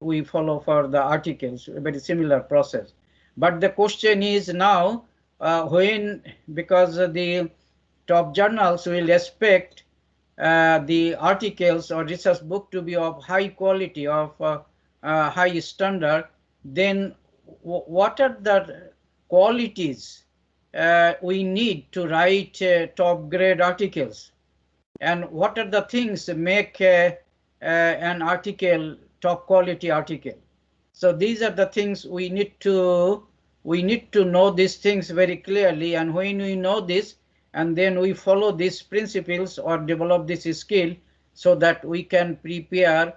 we follow for the articles, a very similar process. But the question is now, when, because the top journals will expect the articles or research book to be of high quality, of high standard, then what are the qualities we need to write top grade articles, and what are the things that make an article top quality article? So these are the things we need to know these things very clearly, and when we know this, and then we follow these principles or develop this skill, so that we can prepare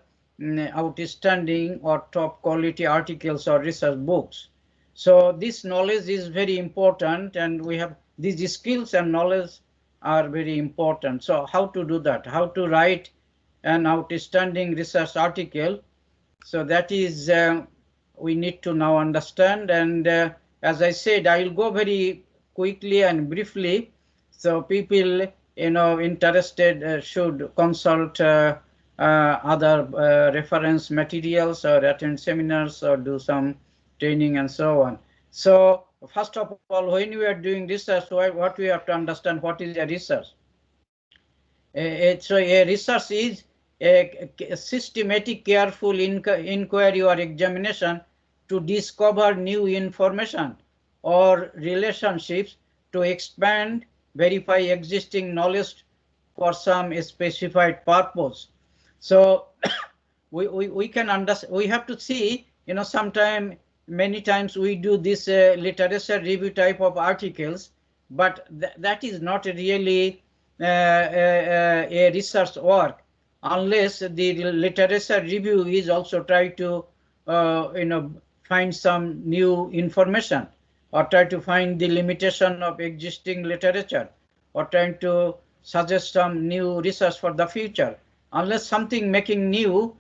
outstanding or top quality articles or research books. So this knowledge is very important, and we have these skills and knowledge are very important. So how to do that? How to write an outstanding research article? So that is we need to now understand. And as I said, I will go very quickly and briefly. So people, interested should consult other reference materials or attend seminars or do some training and so on. So first of all, when we are doing research, what we have to understand, what is a research? So a research is a systematic, careful inquiry or examination to discover new information or relationships, to expand, verify existing knowledge for some specified purpose. So we can understand. We have to see, many times we do this literature review type of articles, but that is not really a research work, unless the literature review is also try to find some new information, or try to find the limitation of existing literature, or trying to suggest some new research for the future. Unless something making new,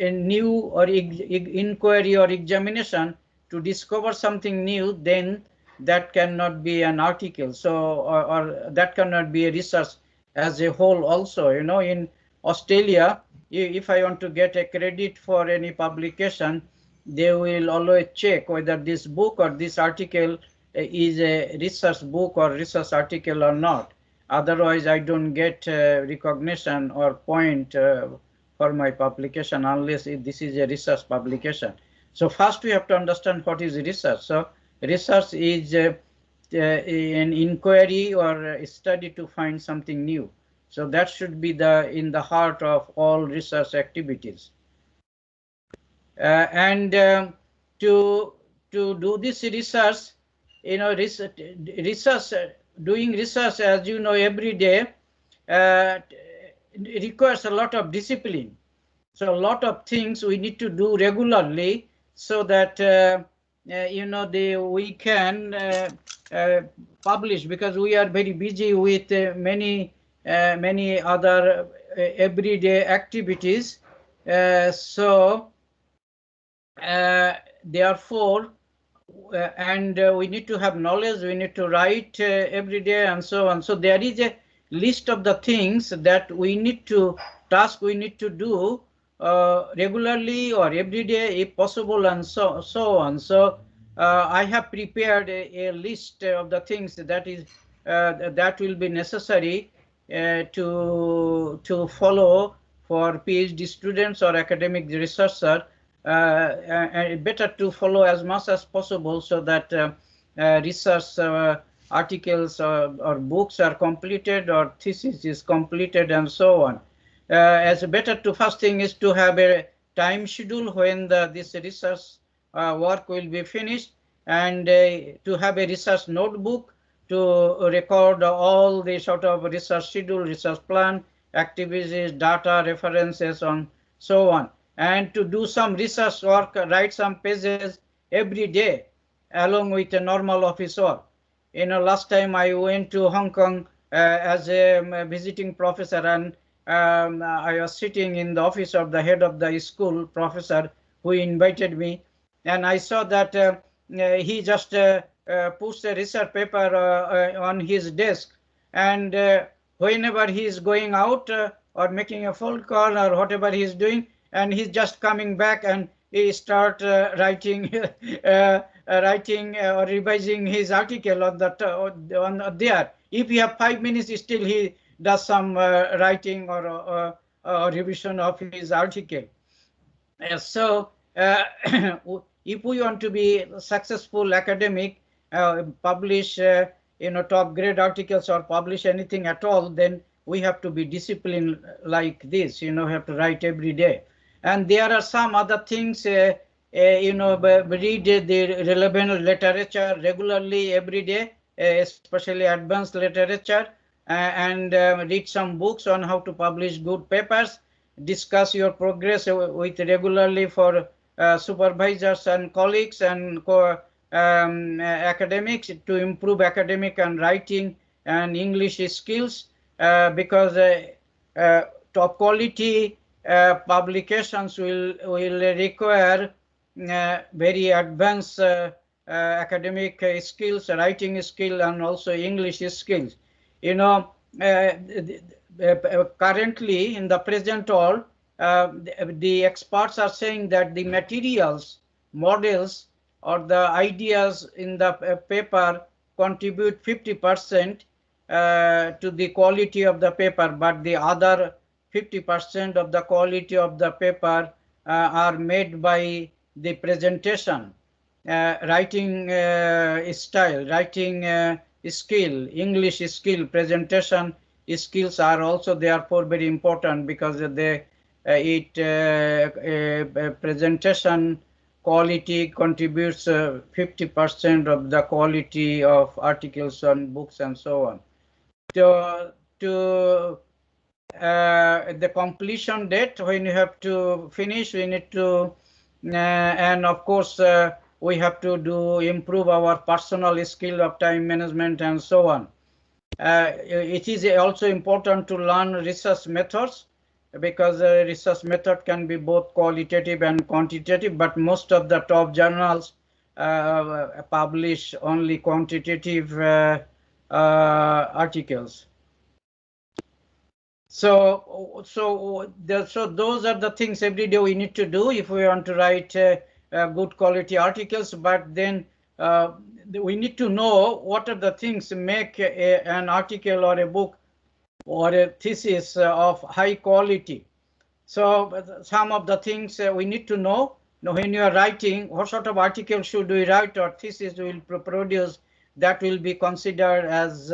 new or inquiry or examination to discover something new, then that cannot be an article. So or that cannot be a research as a whole. Also, in Australia, if I want to get a credit for any publication, they will always check whether this book or this article is a research book or research article or not. Otherwise, I don't get recognition or point for my publication unless this is a research publication. So first we have to understand what is research. So research is an inquiry or a study to find something new. So that should be in the heart of all research activities. And to do this research, doing research, as you know, every day requires a lot of discipline. So a lot of things we need to do regularly, so that we can publish, because we are very busy with many other everyday activities. Therefore, we need to have knowledge, we need to write every day, and so on. So there is a list of the things that we need to do regularly or every day if possible, and so on. So I have prepared a list of the things that will be necessary to follow for PhD students or academic researchers. And better to follow as much as possible, so that research articles or books are completed, or thesis is completed, and so on. As better to first thing is to have a time schedule when this research work will be finished, and to have a research notebook to record all the sort of research schedule, research plan, activities, data, references, on so on. And to do some research work, write some pages every day, along with a normal office work. Last time I went to Hong Kong as a visiting professor, and I was sitting in the office of the head of the school, professor, who invited me, and I saw that he just puts a research paper on his desk, and whenever he is going out or making a phone call or whatever he is doing, and he's just coming back and he start writing or revising his article on there. If you have 5 minutes, still he does some writing or revision of his article. So if we want to be successful academic, publish top grade articles or publish anything at all, then we have to be disciplined like this. Have to write every day. And there are some other things. Read the relevant literature regularly every day, especially advanced literature, and read some books on how to publish good papers. Discuss your progress with regularly for supervisors and colleagues and academics to improve academic and writing and English skills, because top quality publications will require very advanced academic skills, writing skill, and also English skills. Currently in the present all, the experts are saying that the materials, models, or the ideas in the paper contribute 50% to the quality of the paper, but the other 50% of the quality of the paper are made by the presentation, writing style, writing skill, English skill, presentation skills are also therefore very important, because presentation quality contributes 50% of the quality of articles on books and so on. To the completion date, when you have to finish, we need to, and of course we have to improve our personal skill of time management and so on. It is also important to learn research methods, because research method can be both qualitative and quantitative, but most of the top journals publish only quantitative articles. So those are the things every day we need to do if we want to write good quality articles. But then we need to know what are the things make an article or a book or a thesis of high quality. So some of the things we need to know. Now, when you are writing, what sort of article should we write or thesis will produce that will be considered as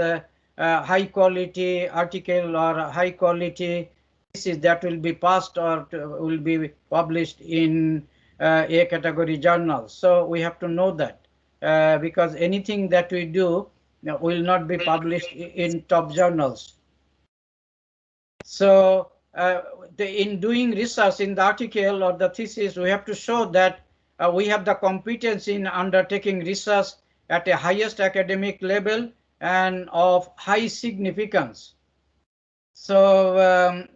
high quality article or high quality thesis that will be passed or will be published in A category journals. So we have to know that, because anything that we do will not be published in top journals. So in doing research in the article or the thesis, we have to show that we have the competence in undertaking research at a highest academic level and of high significance. So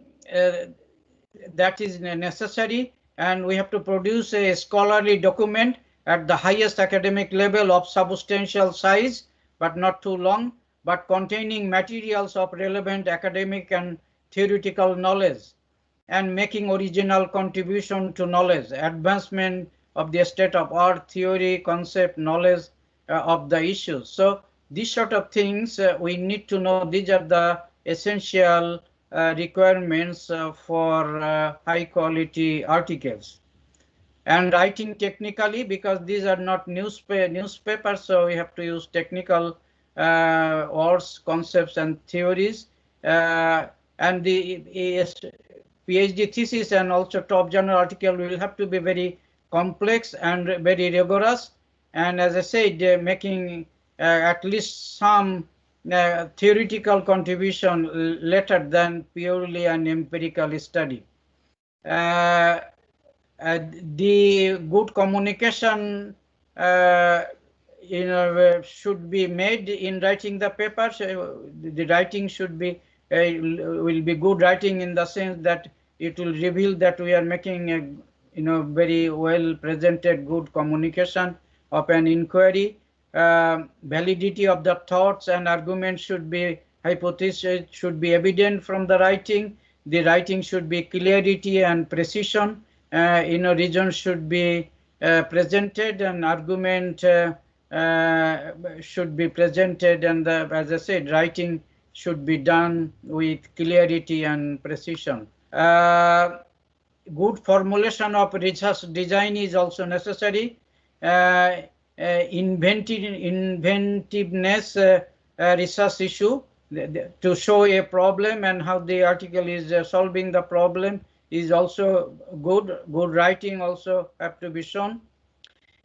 that is necessary, and we have to produce a scholarly document at the highest academic level of substantial size, but not too long, but containing materials of relevant academic and theoretical knowledge, and making original contribution to knowledge, advancement of the state of art, theory, concept, knowledge of the issues. So these sort of things we need to know. These are the essential requirements for high quality articles. And writing technically, because these are not newspapers, so we have to use technical words, concepts, and theories. And the PhD thesis and also top journal article will have to be very complex and very rigorous. And as I said, making at least some theoretical contribution later than purely an empirical study. The good communication should be made in writing the paper. So the writing should be will be good writing in the sense that it will reveal that we are making a very well presented good communication of an inquiry. Validity of the thoughts and arguments should be, hypothesis should be evident from the writing. The writing should be clarity and precision, reasons should be presented, and argument should be presented, and as I said, writing should be done with clarity and precision. Good formulation of research design is also necessary. Inventiveness, research issue to show a problem and how the article is solving the problem is also good. Good writing also have to be shown.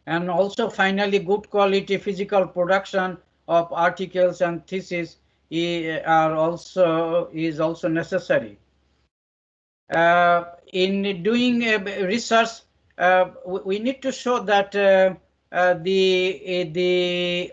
And also finally, good quality physical production of articles and theses is also necessary. In doing research, we need to show that the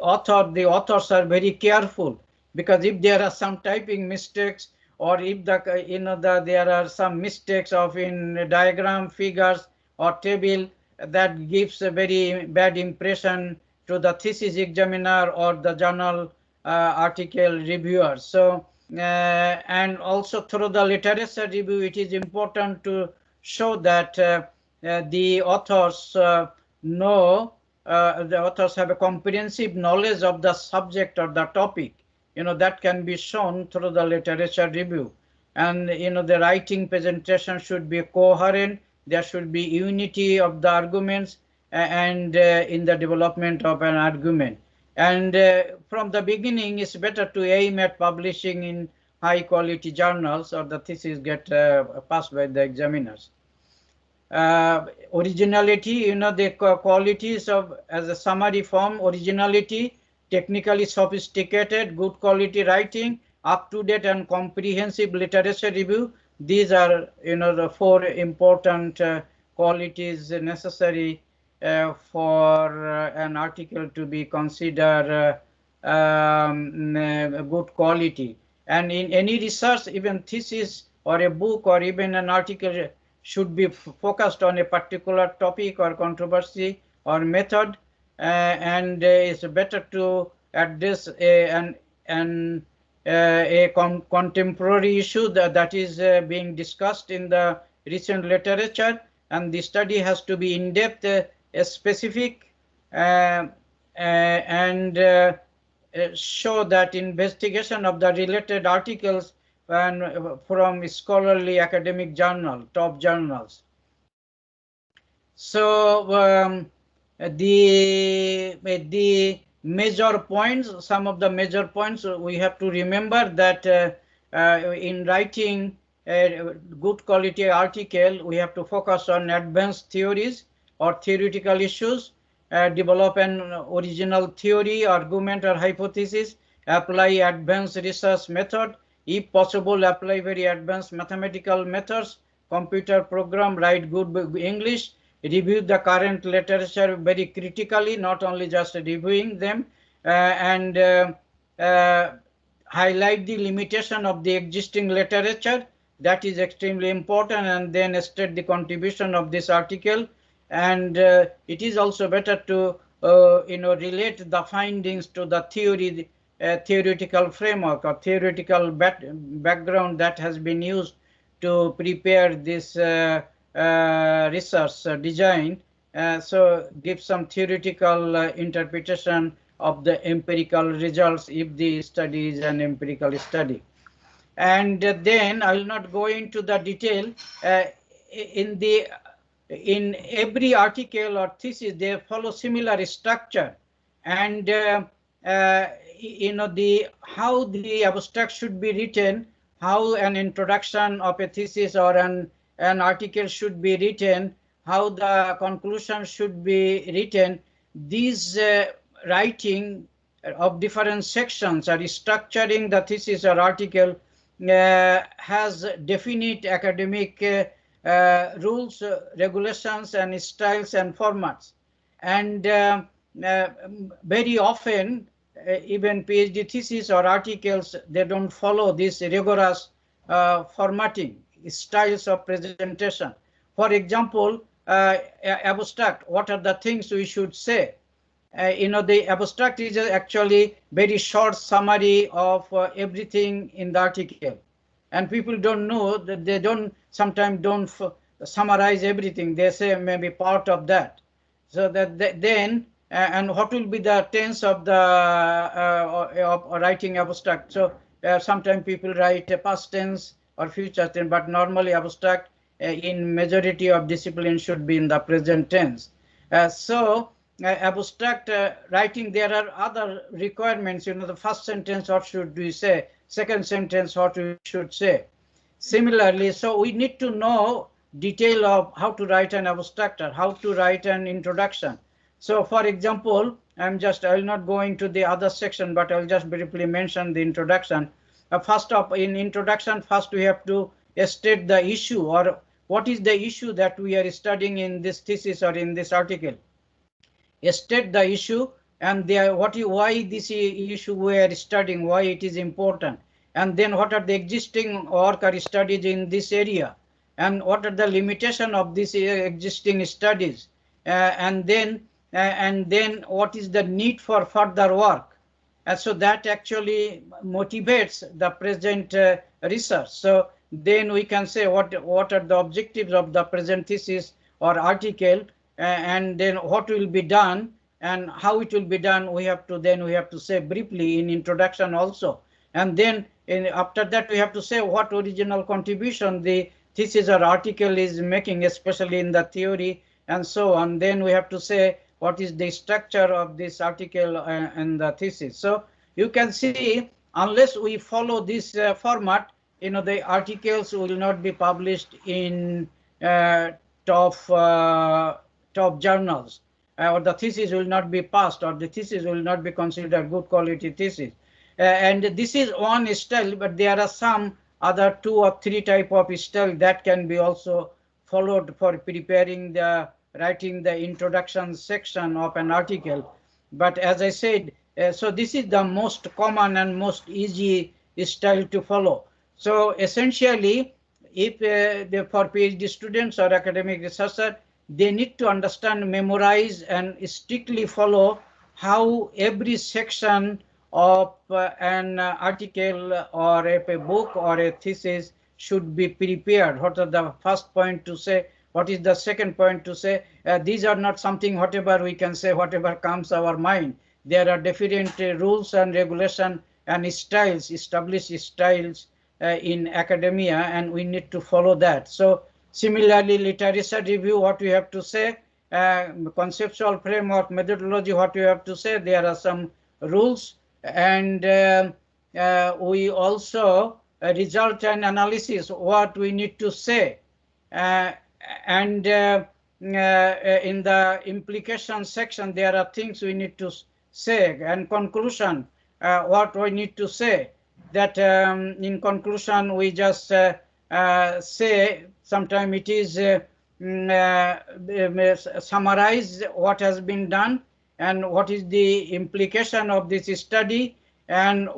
authors are very careful, because if there are some typing mistakes, or if there are some mistakes of in diagram, figures, or table, that gives a very bad impression to the thesis examiner or the journal article reviewer. So and also through the literature review, it is important to show that the authors have a comprehensive knowledge of the subject or the topic. That can be shown through the literature review. And the writing presentation should be coherent. There should be unity of the arguments and in the development of an argument. And from the beginning, it's better to aim at publishing in high quality journals, or the thesis get passed by the examiners. Originality, the qualities of, as a summary form: originality, technically sophisticated, good quality writing, up-to-date and comprehensive literature review. These are, the 4 important qualities necessary for an article to be considered good quality. And in any research, even thesis or a book or even an article should be focused on a particular topic or controversy or method, and it's better to address a contemporary issue that is being discussed in the recent literature, and the study has to be in-depth, specific, and show that investigation of the related articles from scholarly academic journal, top journals. So the major points, some of the major points we have to remember, that in writing a good quality article, we have to focus on advanced theories or theoretical issues, develop an original theory, argument, or hypothesis, apply advanced research method, if possible apply very advanced mathematical methods, computer program, write good English, review the current literature very critically, not only just reviewing them, and highlight the limitation of the existing literature. That is extremely important, and then state the contribution of this article. And it is also better to relate the findings to the theoretical framework or theoretical background that has been used to prepare this research design. So give some theoretical interpretation of the empirical results if the study is an empirical study. And then I will not go into the detail. In every article or thesis, they follow similar structure, and how the abstract should be written, how an introduction of a thesis or an article should be written, how the conclusion should be written. These writing of different sections or structuring the thesis or article has definite academic rules, regulations, and styles and formats. And very often, even PhD thesis or articles, they don't follow this rigorous formatting, styles of presentation. For example, abstract, what are the things we should say? The abstract is actually very short summary of everything in the article, and people don't know that they sometimes don't summarize everything. They say maybe part of that. So that then and what will be the tense of the of writing abstract? So sometimes people write a past tense or future tense, but normally abstract in majority of disciplines should be in the present tense. Abstract writing, there are other requirements. The first sentence, what should we say? Second sentence, what we should say? Similarly, so we need to know detail of how to write an abstract or how to write an introduction. So for example, I will not go into the other section, but I'll just briefly mention the introduction. First up, in introduction, first we have to state the issue, or what is the issue that we are studying in this thesis or in this article. State the issue and why this issue we are studying, why it is important, and then what are the existing work or studies in this area, and what are the limitation of this existing studies, and then what is the need for further work. And so that actually motivates the present research. So then we can say what are the objectives of the present thesis or article, and then what will be done and how it will be done. We have to say briefly in introduction also, and then after that we have to say what original contribution the thesis or article is making, especially in the theory and so on. Then we have to say what is the structure of this article and the thesis. So you can see, unless we follow this format, the articles will not be published in top journals, or the thesis will not be passed, or the thesis will not be considered good quality thesis. And this is one style, but there are some other 2 or 3 type of style that can be also followed for preparing writing the introduction section of an article. But as I said, so this is the most common and most easy style to follow. So essentially, if for PhD students or academic researchers, they need to understand, memorize, and strictly follow how every section of an article or a book or a thesis should be prepared. What are the first point to say? What is the second point to say? These are not something whatever we can say, whatever comes our mind. There are different rules and regulation and styles, established styles in academia, and we need to follow that. So similarly, literature review, what we have to say, conceptual framework, methodology, what we have to say, there are some rules, and we also result and analysis, what we need to say, and in the implication section, there are things we need to say, and conclusion, what we need to say. That in conclusion, we just say, sometimes it is summarize what has been done and what is the implication of this study, and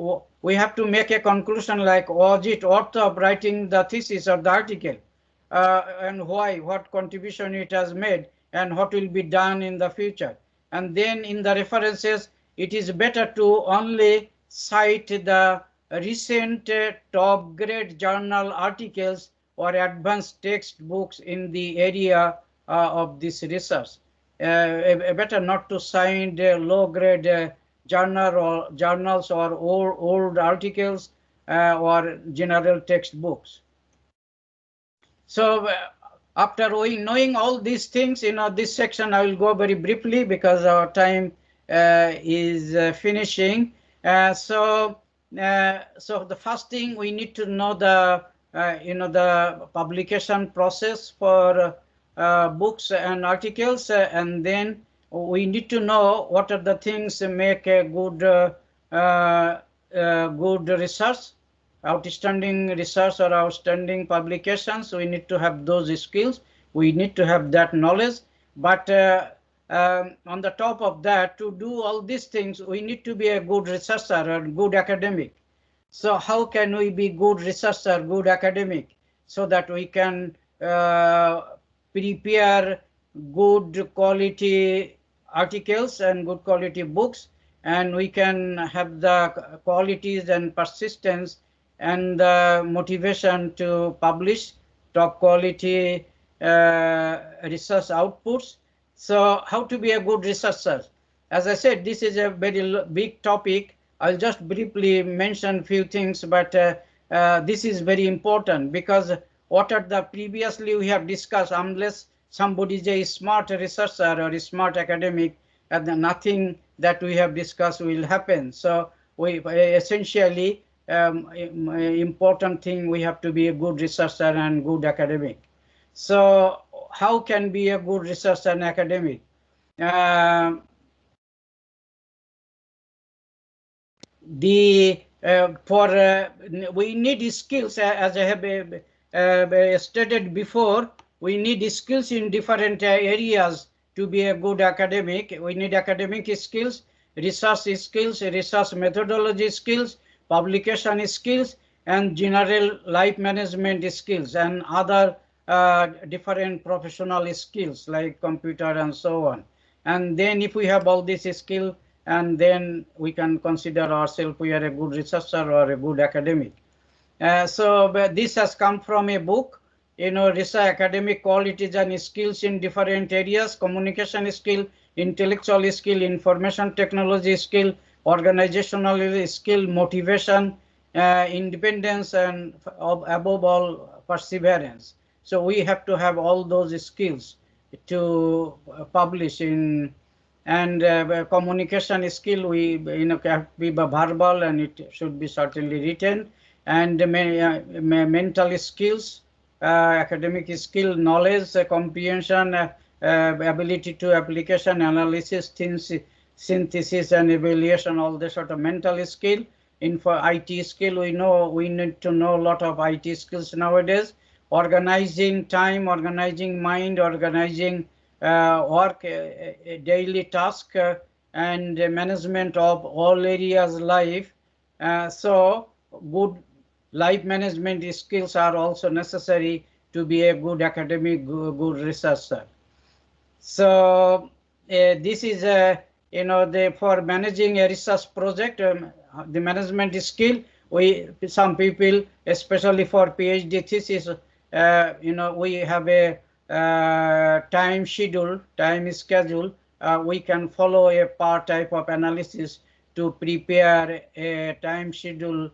we have to make a conclusion like, was it worth of writing the thesis or the article, and why, what contribution it has made, and what will be done in the future. And then in the references, it is better to only cite the recent top grade journal articles or advanced textbooks in the area of this research. Better not to cite low grade journals or old articles or general textbooks. So after knowing all these things, this section I will go very briefly because our time is finishing. So the first thing, we need to know the publication process for books and articles, and then we need to know what are the things make a good research, outstanding research or outstanding publications. We need to have those skills. We need to have that knowledge. But on the top of that, to do all these things, we need to be a good researcher or good academic. So how can we be good researcher, good academic, so that we can prepare good quality articles and good quality books, and we can have the qualities and persistence and the motivation to publish top quality research outputs. So how to be a good researcher? As I said, this is a very big topic. I'll just briefly mention few things, but this is very important, because what are the previously we have discussed, unless somebody is a smart researcher or a smart academic, and nothing that we have discussed will happen. So we essentially important thing, we have to be a good researcher and good academic. So how can be a good researcher and academic? We need skills, as I have stated before. We need skills in different areas to be a good academic. We need academic skills, research skills, research methodology skills, publication skills, and general life management skills, and other different professional skills like computer and so on. And then if we have all these skills, and then we can consider ourselves we are a good researcher or a good academic. But this has come from a book, research academic qualities and skills in different areas: communication skill, intellectual skill, information technology skill, organizational skill, motivation, independence, and above all, perseverance. So we have to have all those skills to publish in. And communication skill, we can be verbal, and it should be certainly written. And mental skills, academic skill, knowledge, comprehension, ability to application, analysis, synthesis, and evaluation, all the sort of mental skill. For IT skill, we need to know a lot of IT skills nowadays. Organizing time, organizing mind, organizing work, daily task, and management of all areas life. So good life management skills are also necessary to be a good academic, good researcher. So this is for managing a research project, the management skill. Some people, especially for PhD thesis, we have a time schedule, we can follow a type of analysis to prepare a time schedule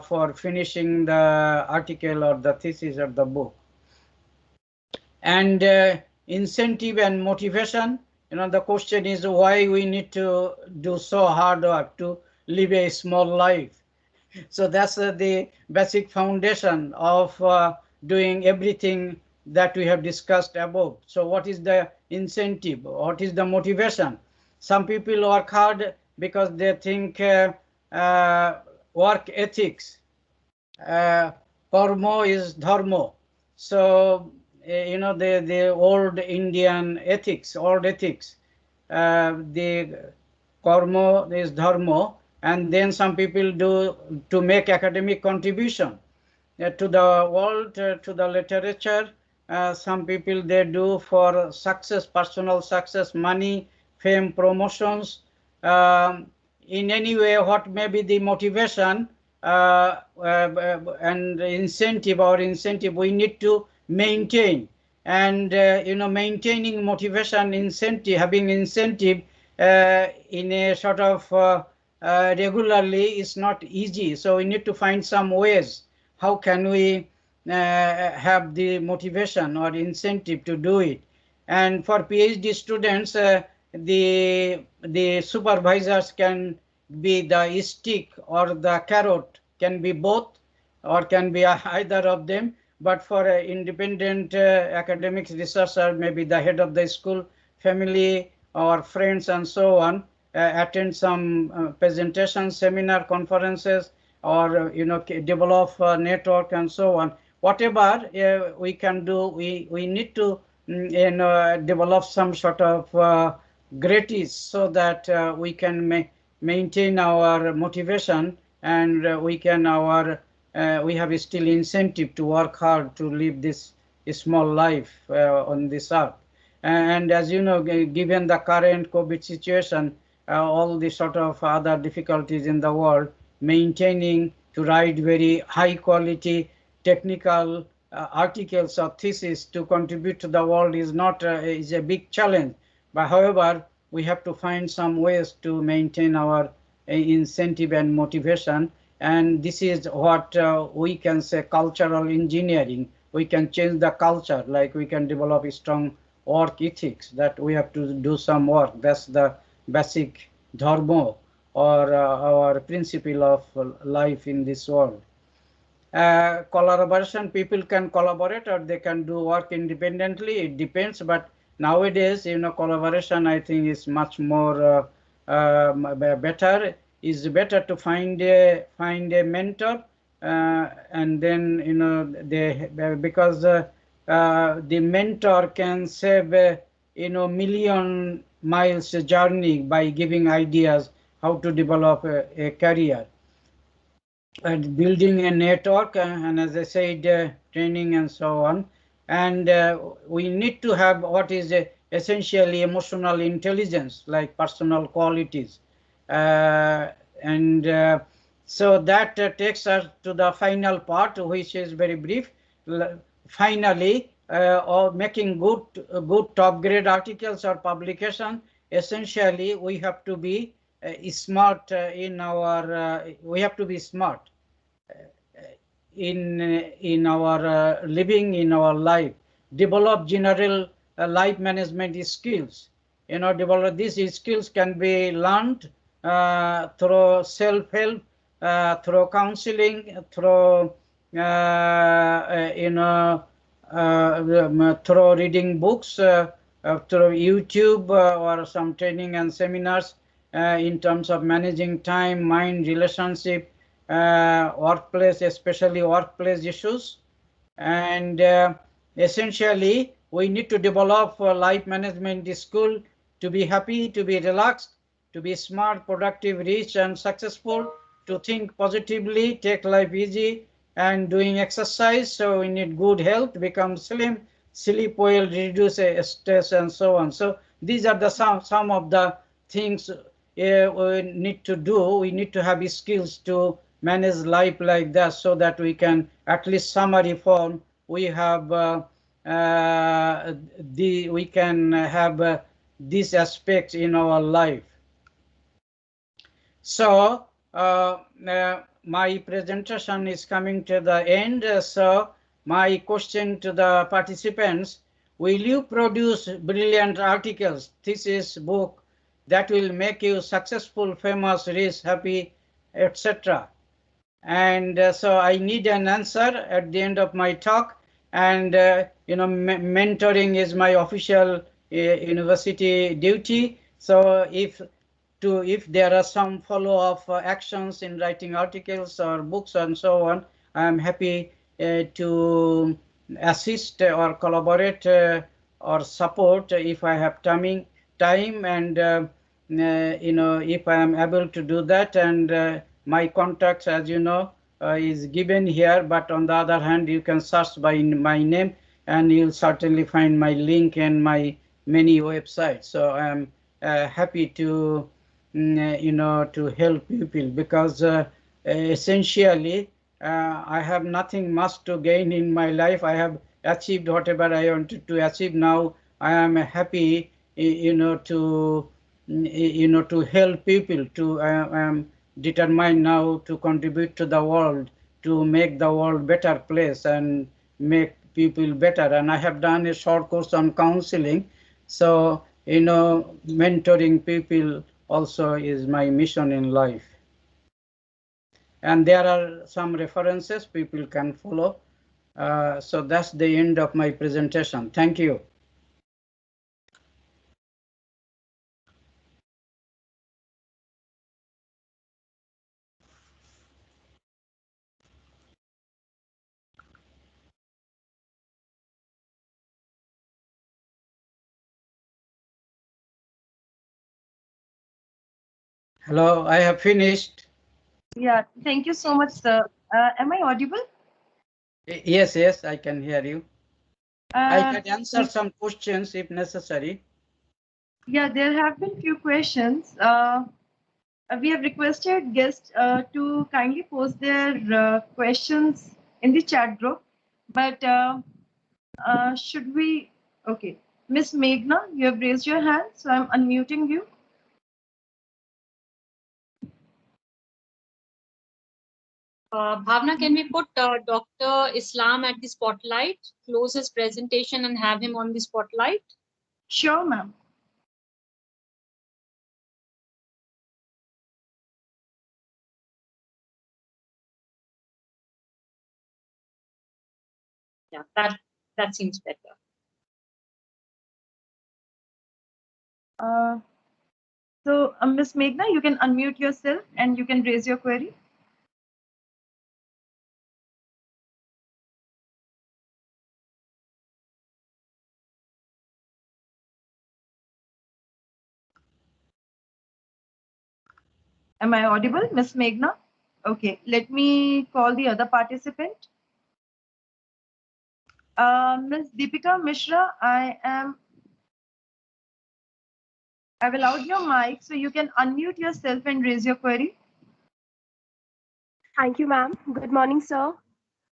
for finishing the article or the thesis of the book. And incentive and motivation, the question is why we need to do so hard work to live a small life. So that's the basic foundation of doing everything that we have discussed above. So what is the incentive? What is the motivation? Some people work hard because they think work ethics, karma is dharma. So the old Indian ethics, the karma is dharma, and then some people do to make academic contribution to the world, to the literature. Some people, they do for success, personal success, money, fame, promotions. In any way, what may be the motivation and incentive, we need to maintain. And maintaining motivation, incentive, having incentive in a sort of regularly is not easy. So we need to find some ways. How can we have the motivation or incentive to do it? And for PhD students, the supervisors can be the stick or the carrot, can be both or can be either of them. But for an independent academic researcher, maybe the head of the school, family, or friends, and so on, attend some presentations, seminar, conferences, or develop a network and so on. Whatever we can do, we need to develop some sort of gratis, so that we can maintain our motivation, and we have still incentive to work hard to live this small life on this earth. And as you know, given the current COVID situation, all the sort of other difficulties in the world, maintaining to write very high quality technical articles or thesis to contribute to the world is not is a big challenge. But however, we have to find some ways to maintain our incentive and motivation. And this is what we can say cultural engineering. We can change the culture, like we can develop a strong work ethics that we have to do some work. That's the basic dharma or our principle of life in this world. Collaboration, people can collaborate or they can do work independently, it depends, but nowadays, you know, collaboration I think is much more better. Is better to find a mentor, and then, you know, they because the mentor can save you know, million miles journey by giving ideas how to develop a career and building a network, and as I said, training and so on. And we need to have what is essentially emotional intelligence, like personal qualities. And so that takes us to the final part, which is very brief. Finally, or making good top grade articles or publication, essentially we have to be smart in our we have to be smart in our living, in our life, develop general life management skills. You know, develop these skills can be learned through self-help, through counseling, through you know, through reading books, through YouTube, or some training and seminars in terms of managing time, mind, relationship, workplace, especially workplace issues. And essentially, we need to develop life management skill to be happy, to be relaxed, to be smart, productive, rich, and successful, to think positively, take life easy, and doing exercise. So we need good health, become slim, sleep well, reduce stress, and so on. So these are the some of the things we need to do. We need to have skills to manage life like that, so that we can, at least summary form, we have we can have these aspects in our life. So my presentation is coming to the end. So my question to the participants: will you produce brilliant articles, thesis, book that will make you successful, famous, rich, happy, etc.? And so I need an answer at the end of my talk. And you know, mentoring is my official university duty. So if there are some follow-up actions in writing articles or books and so on, I am happy to assist or collaborate or support if I have time, and you know, if I am able to do that. And my contacts, as you know, is given here, but on the other hand, you can search by my name and you'll certainly find my link and my many websites. So I am happy to you know, to help people, because essentially I have nothing much to gain in my life. I have achieved whatever I wanted to achieve. Now I am happy, you know, to help people. I am determined now to contribute to the world, to make the world better place and make people better. And I have done a short course on counseling. So, you know, mentoring people also is my mission in life. And there are some references people can follow. So that's the end of my presentation. Thank you. Hello, I have finished. Yeah, thank you so much, sir. Am I audible? Yes, yes, I can hear you. I Uh, can answer some questions if necessary. yeah, there have been few questions. We have requested guests to kindly post their questions in the chat group. But should we? Okay, Miss Meghna, you have raised your hand, so I'm unmuting you. Bhavna, can we put Dr. Islam at the spotlight, close his presentation and have him on the spotlight? Sure, ma'am. Yeah, that seems better. So, Miss Meghna, you can unmute yourself and you can raise your query. Am I audible, Miss Meghna? Okay, let me call the other participant. Ms. Deepika Mishra, I've allowed your mic, so you can unmute yourself and raise your query. Thank you, ma'am. Good morning, sir.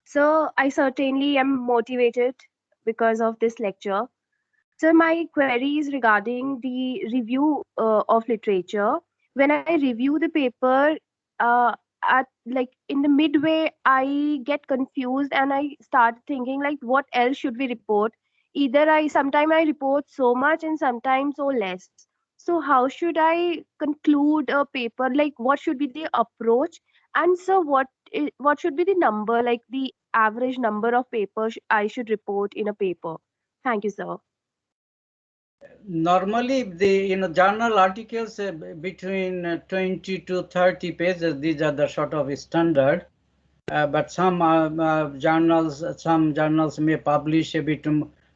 So I certainly am motivated because of this lecture. So my query is regarding the review of literature. When I review the paper, uh, at like in the midway, I get confused and I start thinking like, what else should we report? Either sometimes I report so much and sometimes so less. So how should I conclude a paper? Like, what should be the approach? And so what should be the number, like the average number of papers I should report in a paper? Thank you, sir. Normally, the journal articles between 20 to 30 pages. These are the sort of standard. But some journals may publish a bit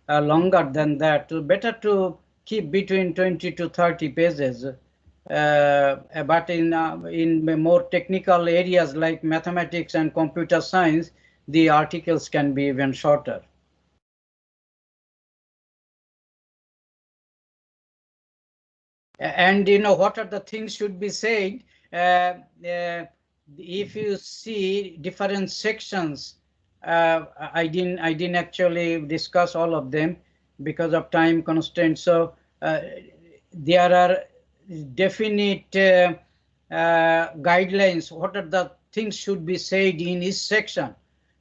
longer than that. So better to keep between 20 to 30 pages. But in more technical areas like mathematics and computer science, the articles can be even shorter. And what are the things should be said? If you see different sections, I didn't actually discuss all of them because of time constraints. So there are definite guidelines. What are the things should be said in each section?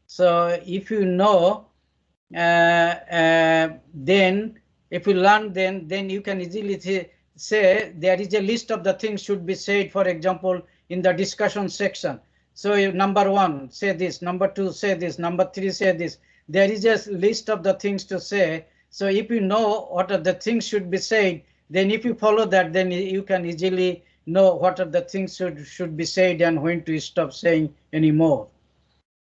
So if you know, then if you learn, then you can easily say there is a list of the things should be said, for example, in the discussion section. So number 1, say this, number 2, say this, number 3, say this. There is a list of the things to say. So if you know what are the things should be said, then if you follow that, then you can easily know what are the things should be said and when to stop saying anymore.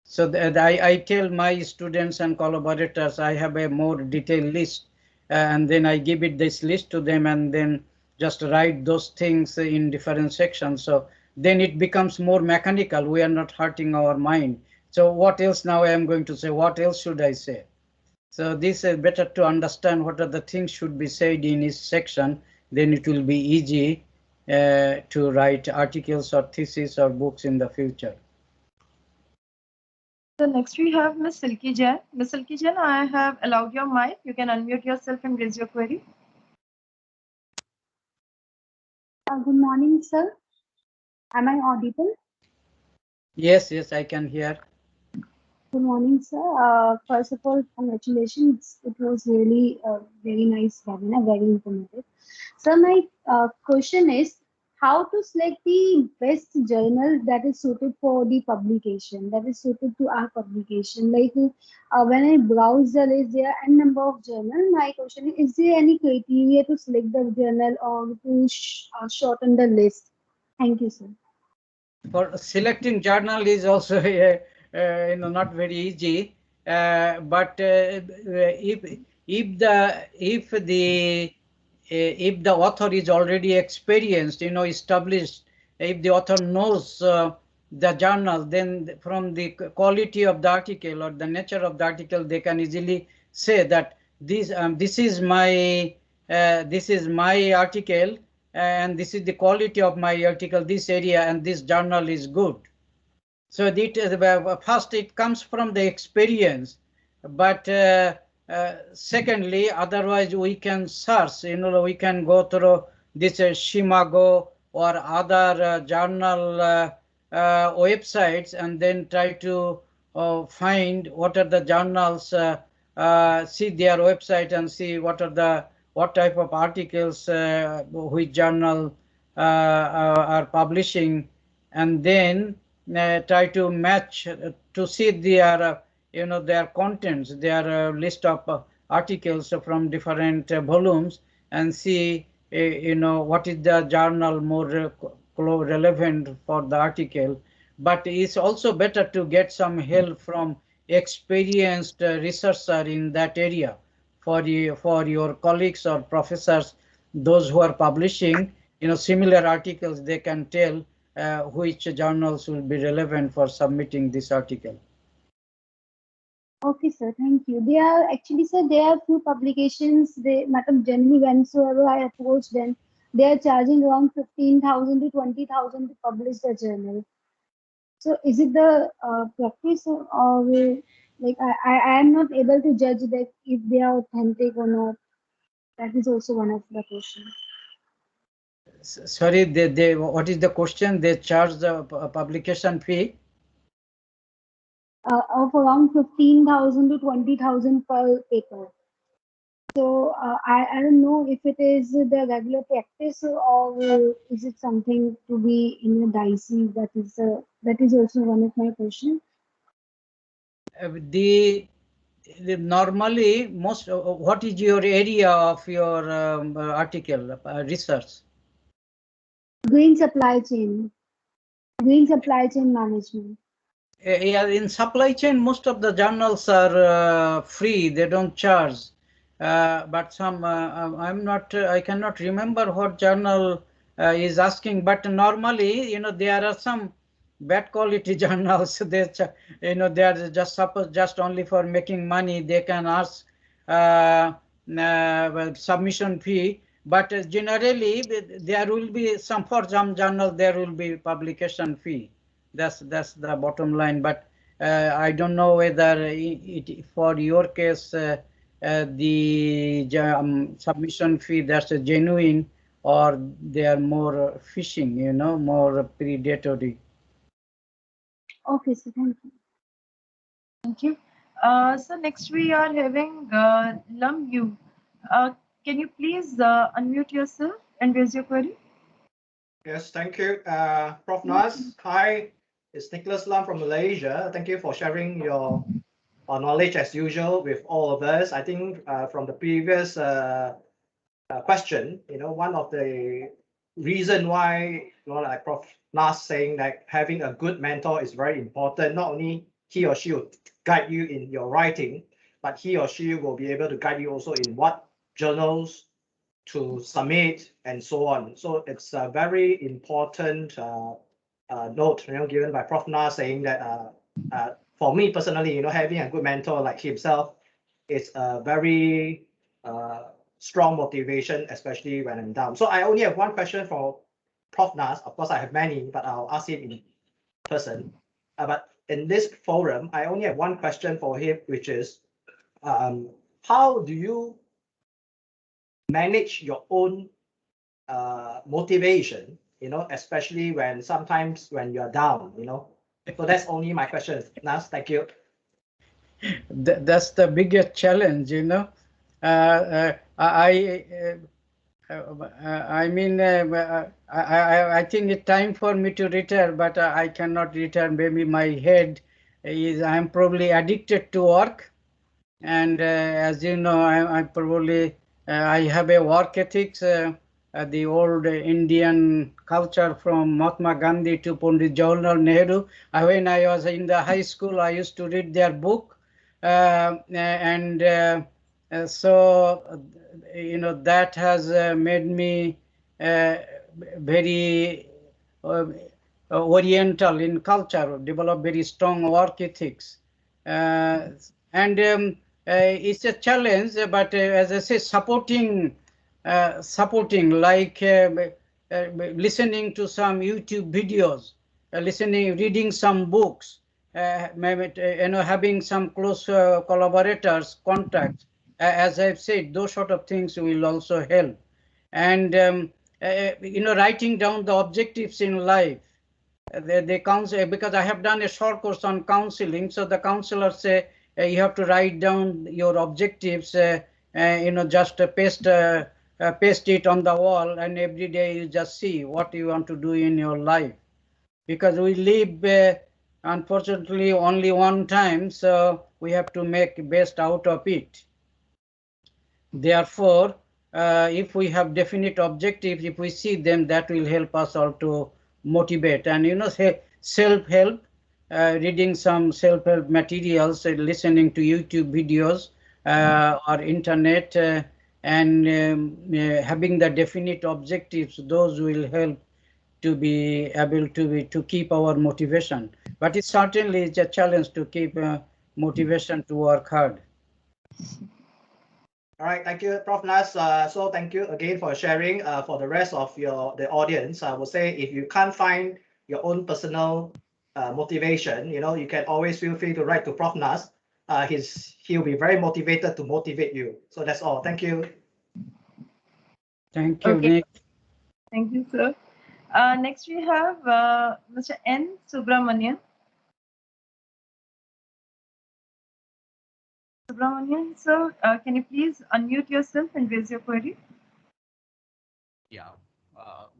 So that I tell my students and collaborators I have a more detailed list, and then I give it this list to them and then just write those things in different sections. So then it becomes more mechanical. We are not hurting our mind. So what else now I am going to say? What else should I say? So this is better to understand what are the things should be said in each section. Then it will be easy to write articles or thesis or books in the future. So next we have Ms. Silky Jain. Ms. Silky Jain, I have allowed your mic. You can unmute yourself and raise your query. Good morning, sir. Am I audible? Yes, I can hear. Good morning, sir. First of all, congratulations. It was really a very nice webinar, very informative. So my question is, how to select the best journal that is suited for the publication, that is suited to our publication? Like when I browse the list, there are n number of journals. My question is there any criteria to select the journal or to shorten the list? Thank you, sir. For selecting journal is also not very easy, but if the author is already experienced, established, if the author knows the journal, then from the quality of the article or the nature of the article, they can easily say that this is my article, and this is the quality of my article, this area, and this journal is good. So first it comes from the experience. but secondly, otherwise we can search, we can go through this Shimago or other journal websites and then try to find what are the journals, see their website and see what type of articles which journal are publishing, and then try to match to see their their contents, their list of articles from different volumes, and see what is the journal more relevant for the article. But it's also better to get some help from experienced researcher in that area for your colleagues or professors, those who are publishing similar articles. They can tell which journals will be relevant for submitting this article. Okay, sir. Thank you. They are actually, sir, there are few publications. They, madam, generally, whensoever I approach them, they are charging around 15,000 to 20,000 to publish the journal. So, is it the practice, or like I am not able to judge that if they are authentic or not? That is also one of the questions. Sorry, what is the question? They charge the publication fee? Of around 15,000 to 20,000 per paper. So I don't know if it is the regular practice, or is it something to be in a dicey. That is also one of my questions. The normally most what is your area of your article research? Green supply chain management. Yeah, in supply chain, most of the journals are free. They don't charge. But some I cannot remember what journal is asking. But normally, there are some bad quality journals. They are just only for making money. They can ask well, submission fee. But generally, there will be for some journal there will be publication fee. That's the bottom line. But I don't know whether for your case the submission fee, that's a genuine, or they are more fishing, more predatory. Okay, so thank you. Thank you. So next we are having Lum Yu. Can you please unmute yourself and raise your query? Yes, thank you. Prof. Nas, hi, it's Nicholas Lam from Malaysia. Thank you for sharing your knowledge as usual with all of us. I think from the previous question, one of the reason why, like Prof. Nas saying that having a good mentor is very important. Not only he or she will guide you in your writing, but he or she will be able to guide you also in what journals to submit and so on. So it's a very important note, given by Prof. Nas saying that for me personally, having a good mentor like himself is a very strong motivation, especially when I'm down. So I only have one question for Prof. Nas. Of course, I have many, but I'll ask him in person. But in this forum, I only have one question for him, which is, how do you manage your own motivation, especially when sometimes when you're down, So that's only my question. Nas, thank you. That's the biggest challenge, I mean, I think it's time for me to retire, but I cannot retire. Maybe my head I'm probably addicted to work. And as you know, I probably I have a work ethics, the old Indian culture from Mahatma Gandhi to Pandit Jawaharlal Nehru. When I was in the high school, I used to read their book, and so that has made me very oriental in culture, develop very strong work ethics, and it's a challenge. But as I say, supporting like listening to some YouTube videos, reading some books, having some close collaborators, contacts, as I've said, those sort of things will also help. And writing down the objectives in life. The counsel, because I have done a short course on counseling, so the counselors say you have to write down your objectives. Just paste it on the wall, and every day you just see what you want to do in your life. Because we live, unfortunately, only one time, so we have to make best out of it. Therefore, if we have definite objectives, if we see them, that will help us all to motivate. And say self-help, reading some self-help materials, listening to YouTube videos or internet, and having the definite objectives, those will help to be able to keep our motivation. But it certainly is a challenge to keep motivation to work hard. All right, thank you, Prof. Nas. So thank you again for sharing. For the rest of the audience, I will say if you can't find your own personal motivation, you can always feel free to write to Prof. Nas. He'll be very motivated to motivate you. So that's all. Thank you. Thank you, Okay. Nick. Thank you, sir. Next, we have Mr. N. Subramanian. Subramanian, sir, can you please unmute yourself and raise your query? Yeah.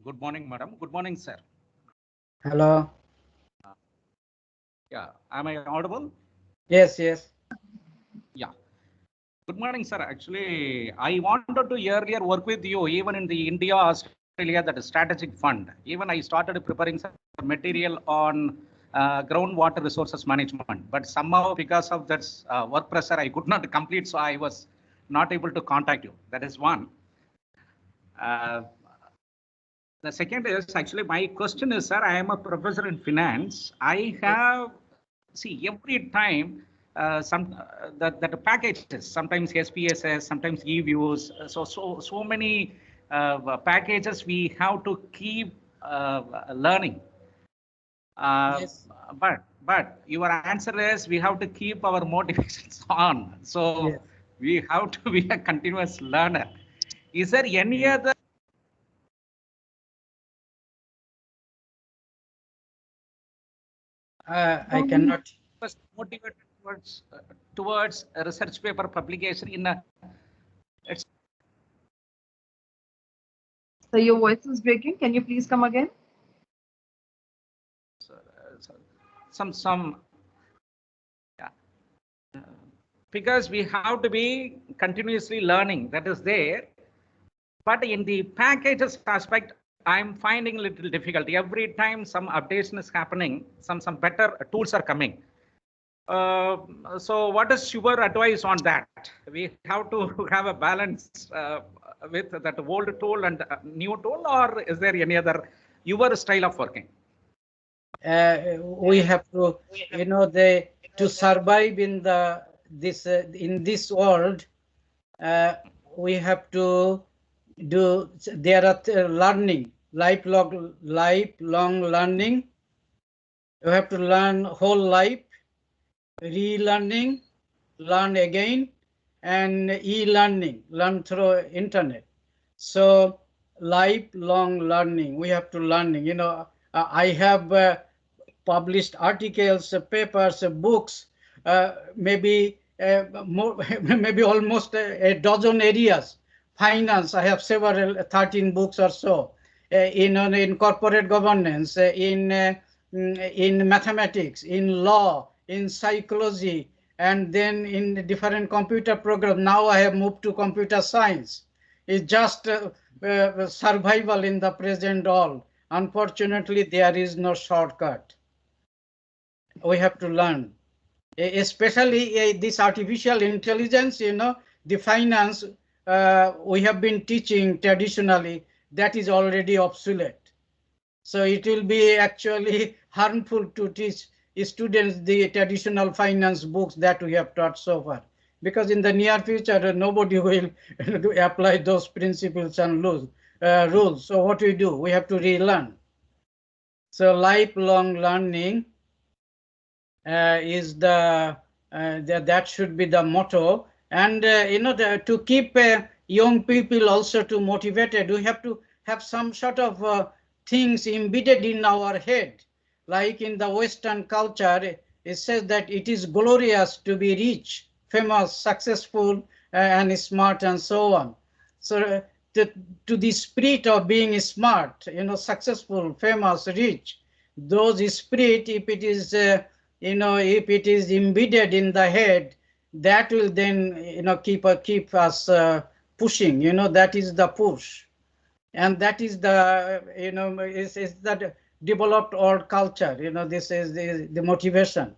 Good morning, madam. Good morning, sir. Hello. Yeah. Am I audible? Yes, yes. Yeah. Good morning, sir. Actually, I wanted to earlier work with you, even in the India, Australia, that is strategic fund. Even I started preparing some material on groundwater resources management, but somehow because of that work pressure, I could not complete, so I was not able to contact you. That is one. The second is actually my question is, sir, I am a professor in finance. I have, every time that packages, sometimes SPSS, sometimes e-views, so many packages we have to keep learning. Yes. But your answer is we have to keep our motivations on. So Yes. we have to be a continuous learner. Is there any other? I cannot. Motivated towards a research paper publication in a. So your voice is breaking. Can you please come again? Some. Yeah. Because we have to be continuously learning. That is there. But in the packages aspect, I'm finding a little difficult. Every time some updation is happening, some better tools are coming. So what is your advice on that? We have to have a balance with that old tool and new tool, or is there any other your style of working? We have to, to survive in this world, we have to do. There are learning, lifelong learning. You have to learn whole life, relearning, learn again, and e-learning, learn through internet. So lifelong learning, we have to learning. I have published articles, papers, books, maybe more, maybe almost a dozen areas. Finance, I have several 13 books or so. In corporate governance, in mathematics, in law, in psychology, and then in different computer programs. Now I have moved to computer science. It's just survival in the present world. Unfortunately, there is no shortcut. We have to learn, especially this artificial intelligence, the finance we have been teaching traditionally, that is already obsolete. So it will be actually harmful to teach students the traditional finance books that we have taught so far, because in the near future, nobody will apply those principles and rules. So what we do, we have to relearn. So lifelong learning is that should be the motto. And to keep young people also to motivated, we have to have some sort of things embedded in our head. Like in the Western culture, it says that it is glorious to be rich, famous, successful, and smart, and so on. So to the spirit of being smart, successful, famous, rich, those spirit, if it is if it is embedded in the head, that will then keep us pushing. That is the push, and that is the is that developed old culture. This is the motivation.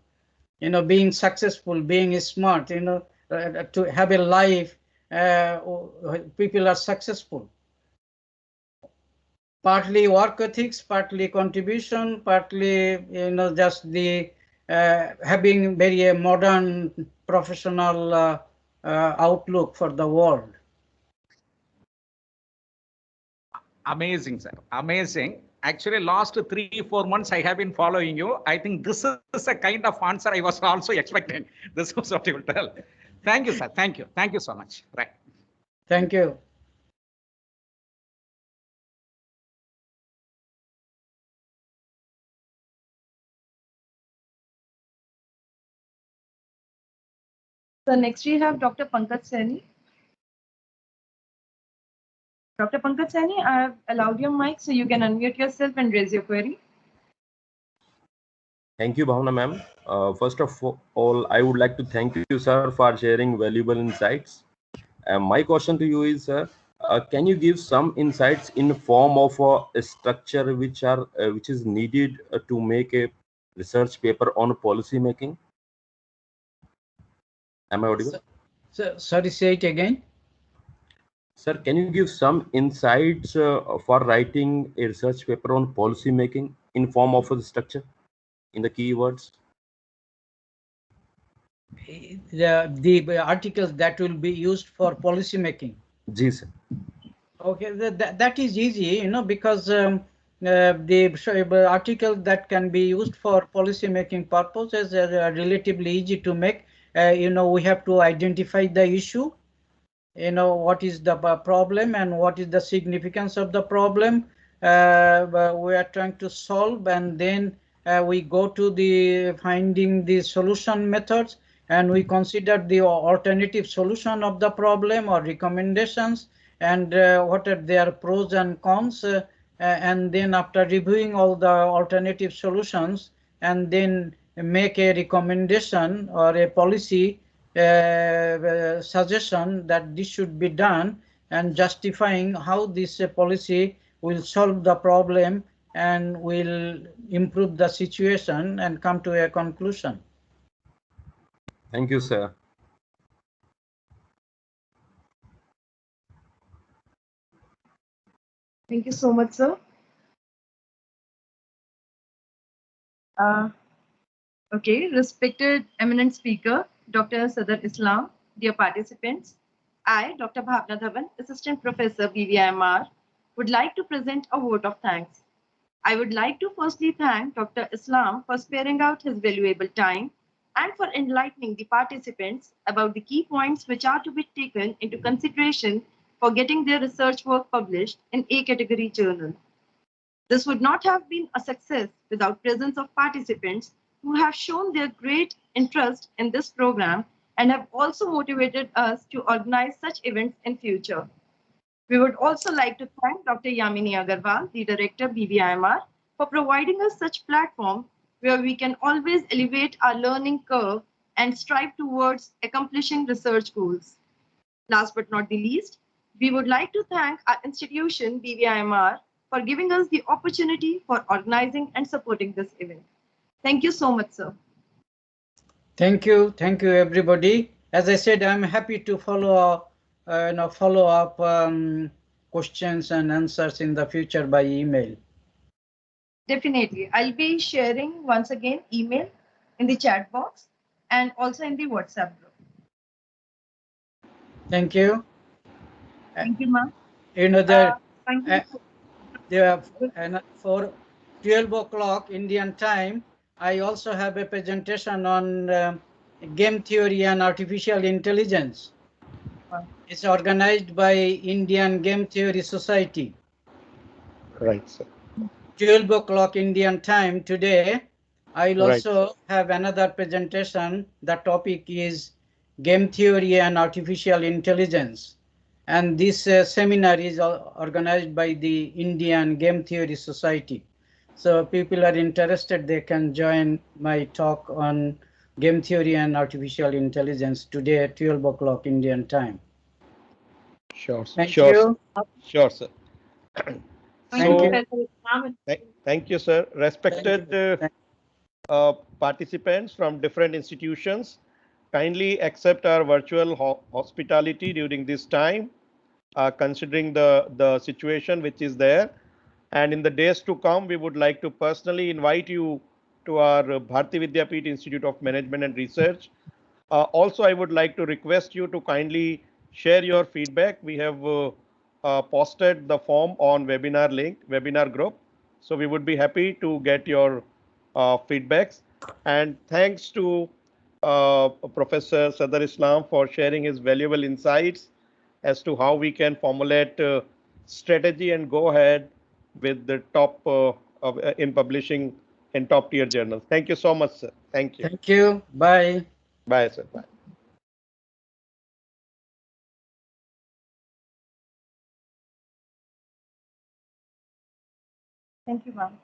Being successful, being smart. To have a life, people are successful. Partly work ethics, partly contribution, partly just the having very modern professional outlook for the world. Amazing, sir. Amazing. Actually, last 3-4 months I have been following you. I think this is a kind of answer I was also expecting. This was what you will tell. Thank you, sir. Thank you. Thank you so much. Right. Thank you. So next we have Dr. Pankaj Saini. Dr. Pankaj Saini, I have allowed your mic so you can unmute yourself and raise your query. Thank you, Bhawna ma'am. First of all, I would like to thank you, sir, for sharing valuable insights. My question to you is, sir, can you give some insights in the form of a structure which is needed to make a research paper on policy making? Am I audible? Sorry, say it again. Sir, can you give some insights for writing a research paper on policy making in form of a structure in the keywords? The articles that will be used for policy making. Ji, sir. Okay, that is easy, because the article that can be used for policy making purposes are relatively easy to make. We have to identify the issue, what is the problem and what is the significance of the problem we are trying to solve, and then we go to the finding the solution methods, and we consider the alternative solution of the problem or recommendations, and what are their pros and cons, and then after reviewing all the alternative solutions, and then make a recommendation or a policy suggestion that this should be done, and justifying how this policy will solve the problem and will improve the situation and come to a conclusion. Thank you, sir. Thank you so much, sir. Okay, respected eminent speaker, Dr. Sardar Islam, dear participants, I, Dr. Bhawna, Assistant Professor, BVIMR, would like to present a vote of thanks. I would like to firstly thank Dr. Islam for sparing out his valuable time and for enlightening the participants about the key points which are to be taken into consideration for getting their research work published in A category journal. This would not have been a success without presence of participants who have shown their great interest in this program and have also motivated us to organize such events in future. We would also like to thank Dr. Yamini Agarwal, the Director BVIMR, for providing us such platform where we can always elevate our learning curve and strive towards accomplishing research goals. Last but not the least, we would like to thank our institution BVIMR for giving us the opportunity for organizing and supporting this event. Thank you so much, sir. Thank you everybody. As I said, I'm happy to follow up questions and answers in the future by email. Definitely. I'll be sharing once again email in the chat box and also in the WhatsApp group. Thank you. Thank you, ma'am. For 12 o'clock Indian time, I also have a presentation on game theory and artificial intelligence. It's organized by Indian Game Theory Society. Right, sir. 12 o'clock Indian time today. I'll Right. also have another presentation. The topic is game theory and artificial intelligence. And this seminar is organized by the Indian Game Theory Society. So people are interested, they can join my talk on game theory and artificial intelligence today at 12 o'clock Indian time. Sure. Thank Sure. you. Sure, sir. Thank So, you, Professor Islam. Thank you, sir. Respected participants from different institutions, kindly accept our virtual hospitality during this time, considering the situation which is there. And in the days to come, we would like to personally invite you to our Bharati Vidyapeeth Institute of Management and Research. Also, I would like to request you to kindly share your feedback. We have posted the form on webinar link, webinar group. So we would be happy to get your feedbacks. And thanks to Professor Sardar Islam for sharing his valuable insights as to how we can formulate strategy and go ahead with the top in publishing in top tier journals. Thank you so much, sir. Thank you. Thank you. Bye. Bye, sir. Bye. Thank you, ma'am.